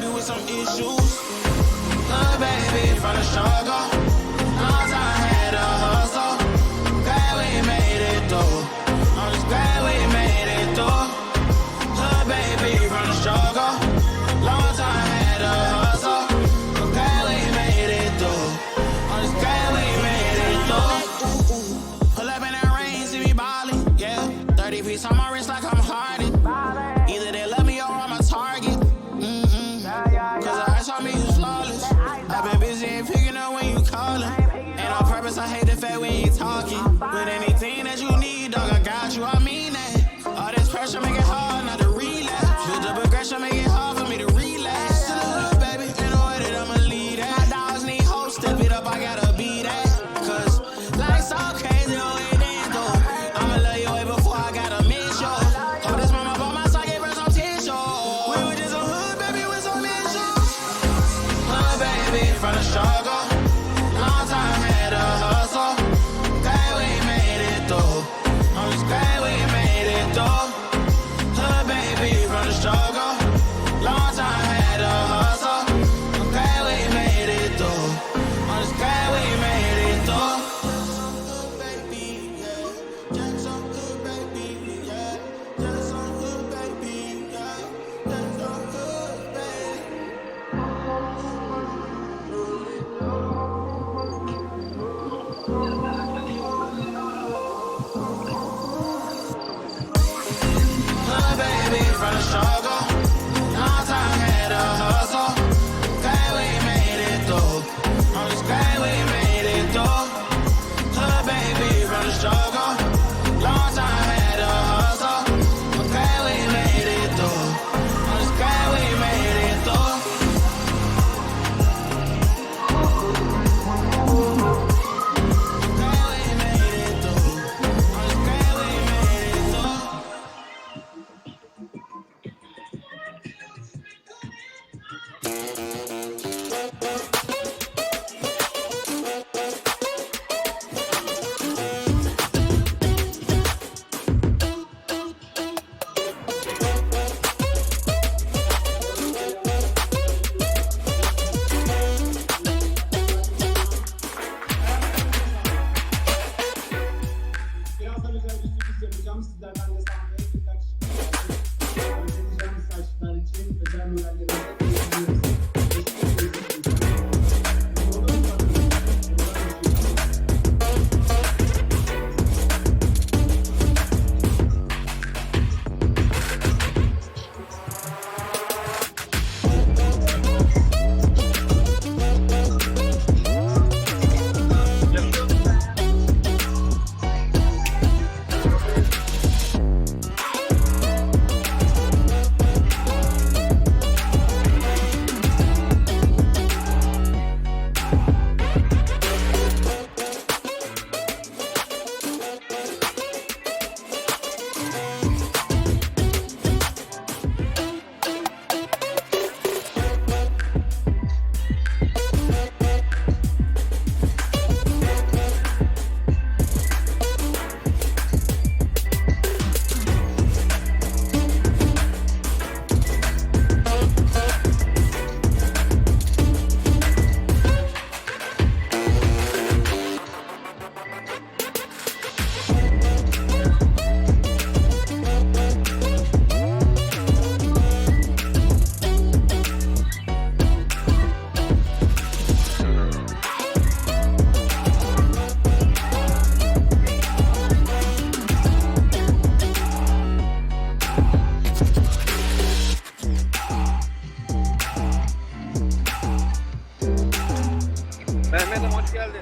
baby with some issues. Little baby from the struggle. Long time had a hustle. Glad we made it through. I'm just glad we made it through. Little baby from the struggle. Long time had a hustle. I'm glad we made it through. I'm just glad we made it through. Pull up in that rain, see me ballin', yeah. 30 piece on my wrist like I'm Harden. Either they love me or I'm a target. Cause the ice on me is flawless. I've been busy and picking up when you callin'. And on purpose, I hate the fact we ain't talking. But anything that you need, dog, I got you, I mean that. All this pressure make it hard not to relapse. Build up aggression, make it hard for me to relax. Still, baby, in the way that I'ma lead that. My dogs need hope, step it up, I gotta be that. Cause life's so crazy, the way they do. I'ma love you way before I gotta miss you. Oh, this mama bought my sock, gave her some tissue. We were just a hood, baby, with some issues. Hood, baby, from the struggle. Long time had a hustle. Glad we made it through. I'm just glad we made it through. Hood, baby, from the struggle. Long time had a hustle. I'm glad we made it through. I'm just glad we made it through. Hood, baby, yeah. Just some hood, baby, yeah. Just some hood, baby, yeah. Just some hood, baby. Hood, baby, from the struggle. Long time had a hustle. Glad we made it through. I'm just glad we made it through. Hood, baby, from the struggle. Long time had a hustle. I'm glad we made it through. I'm just glad we made it through. Glad we made it through. I'm just glad we made it through. Birazdan özel bir sürpriz yapacağım. Sizlerden de sahneye birkaç ödeyeceğimiz saçlar için özel modellerimize değiniyoruz. Mehmet'im hoş geldin.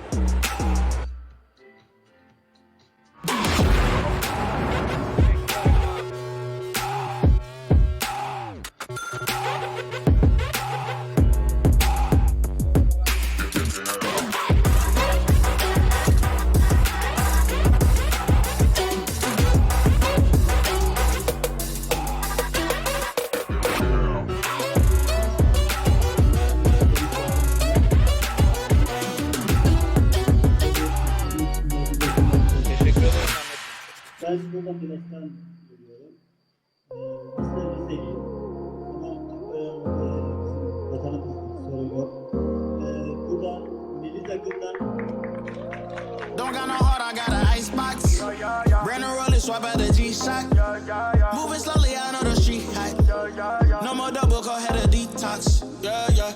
yeah.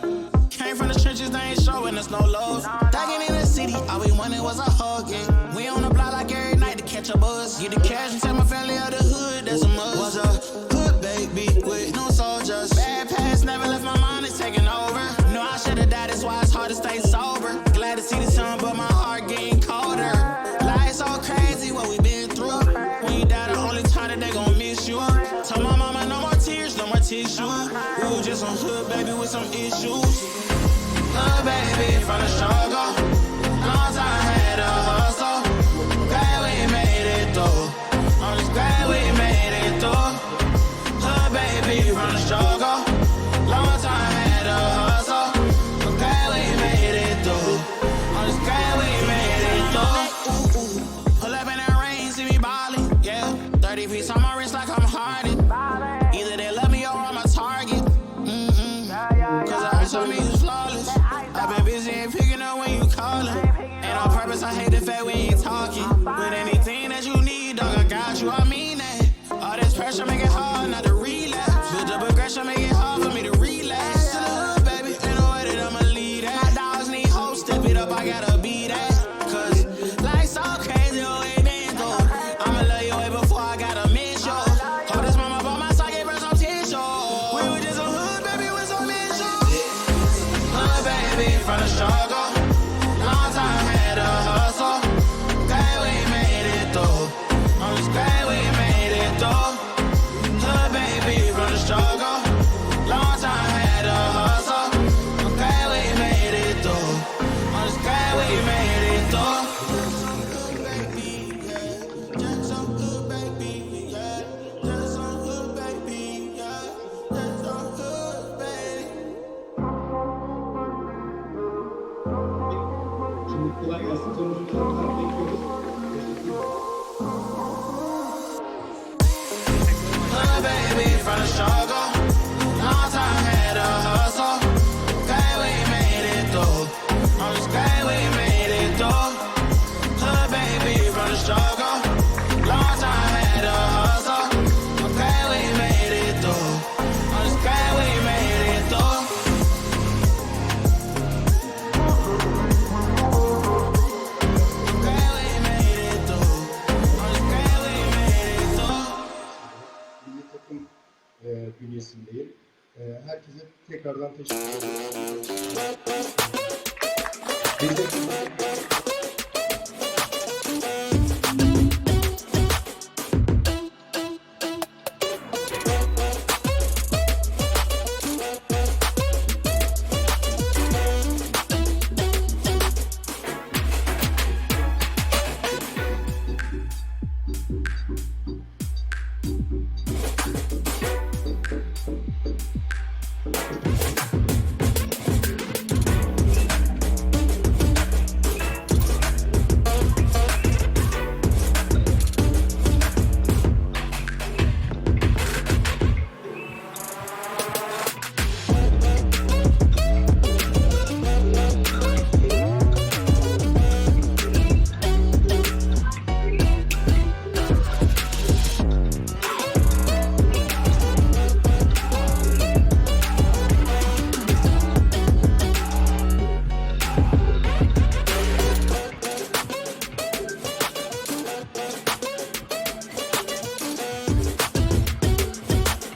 Came from the trenches, they ain't showing us no love. Thugging in the city, all we wanted was a hug, yeah. We on the block like every night to catch a buzz. Get the cash and tell my family of the hood, that's a must. Was a hood baby with no soldiers. Bad past never left my mind, it's taking over. No, I should've died, that's why it's hard to stay sober. Glad to see the sun, but my heart getting colder. Life's so crazy, what we been through. When you die, the only time that they gon' miss you. Tell my mama no more tears, no more tissue. We was just some hood baby with some issues. Hood baby from the struggle. Long time had to hustle. Glad we made it through. I'm just glad we made it through. Hood baby from the struggle. Long time had to hustle. I'm glad we made it through. I'm just glad we made it through. Pull up in that rain, see me ballin', yeah. 30 piece on my wrist like I'm Harden. Either they love me or I'm a target. Cause I heard some of you flawless. I've been busy and picking up when you callin'. And on purpose, I hate the fact we ain't talking. With anything that you need, dog, I got you, I mean that. All this pressure make it hard not to relapse. Build up aggression, make it hard for me to relax. To the hood, baby, ain't no way that I'ma lead that. My dogs need hope, step it up, I gotta be that. Cause life's so crazy, oh, ain't been through. I'ma love you way before I gotta miss you. Hold this mama by my side, gave her some tissue. We were just a hood, baby, with some issues. Hood, baby, from the struggle. Long time had to hustle. Glad we made it through. I'm just glad we made it through. Hood, baby, from the struggle. Long time had to hustle. I'm glad we made it through. I'm just glad we made it through. Hood, baby, yeah. Just some hood, baby, yeah. Just some hood, baby, yeah. Just some hood, baby. Şimdi kolay gelsin. Sonuçlarından bekliyoruz. Hood baby from the struggle. Long time had to hustle. Glad we made it through. I'm just glad we made it through. Hood baby from the struggle. Long time had to hustle. I'm glad we made it through. I'm just glad we made it through. I'm glad we made it through. I'm just glad we made it through. Milli takım bünyesindeyim. Herkese tekrardan teşekkür ederim. Bir de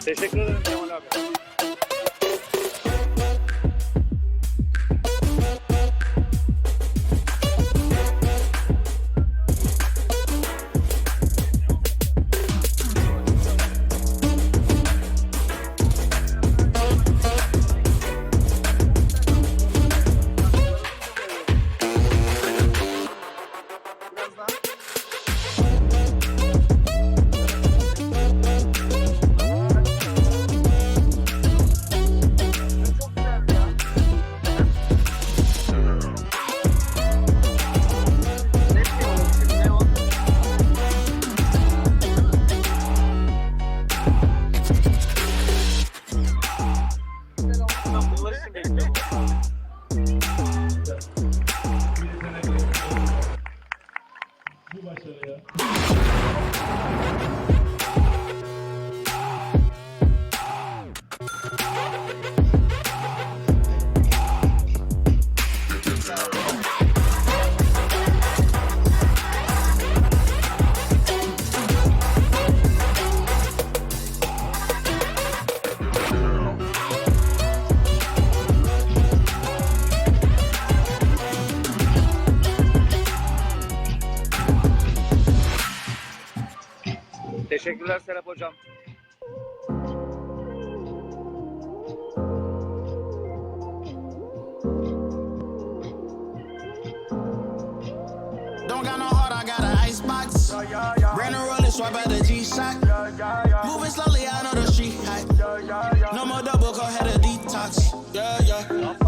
Teşekkür ederim Kemal abi. Bu başarıya Teşekkürler Serap Hocam. Don't got no heart, I got an icebox. Brand new roller, swipe at the G-Shock. Moving slowly, I know the street hype. No more double, go ahead a detox. Yeah, yeah.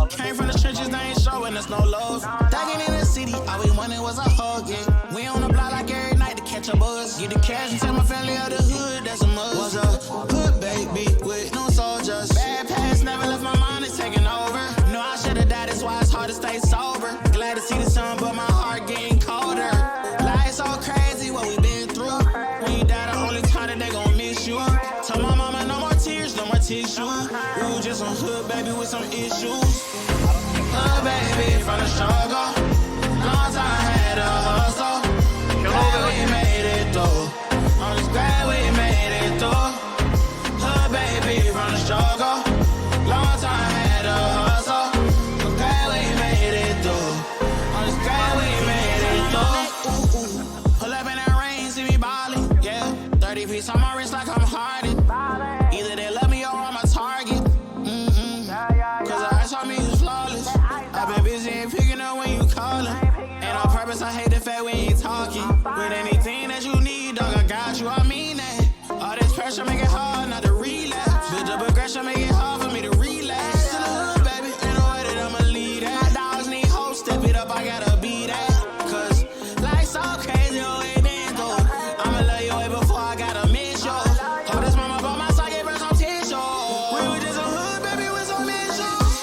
Came from the trenches, they ain't showing us no love. Thugging in the city, all we wanted was a hug, yeah. We on the block like every night to catch a buzz. Get the cash and take my family out the hood, that's a must. Was a hood baby with no soldiers. Bad past never left my mind, it's taking over. No, I should've died, that's why it's hard to stay sober. Glad to see the sun, but my heart getting colder. Life's so crazy, what we been through. When you die, the only time that they gon' miss you. Tell my mama no more tears, no more tissue. Ooh, just some hood baby with some issues. Hood baby from the struggle. Long time had a hustle. Glad we made it through. I'm just glad we made it through. Hood baby from the struggle. Long time had a hustle. But glad we made it through. I'm just glad we made it through. Ooh, ooh. Pull up in that rain, see me ballin', yeah. 30 piece on my wrist like I'm Harden. Either they love me or I'm a target. Cause the ice on me is flawless. I've been busy and picking up when you callin'. And on purpose, I hate the fact we ain't talking. With anything that you need, dog, I got you, I mean that. All this pressure make it hard not to relapse. Build up aggression, make it hard for me to relax. Still a hood, baby, ain't no way that I'ma lead that. My dogs need hope, step it up, I gotta be that. Cause life's so crazy, oh, it been through. I'ma love you way before I gotta miss you. Hope this mama bought my sock, gave her some tissue. We were just a hood, baby, with some issues.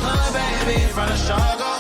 Hood, baby, from the struggle.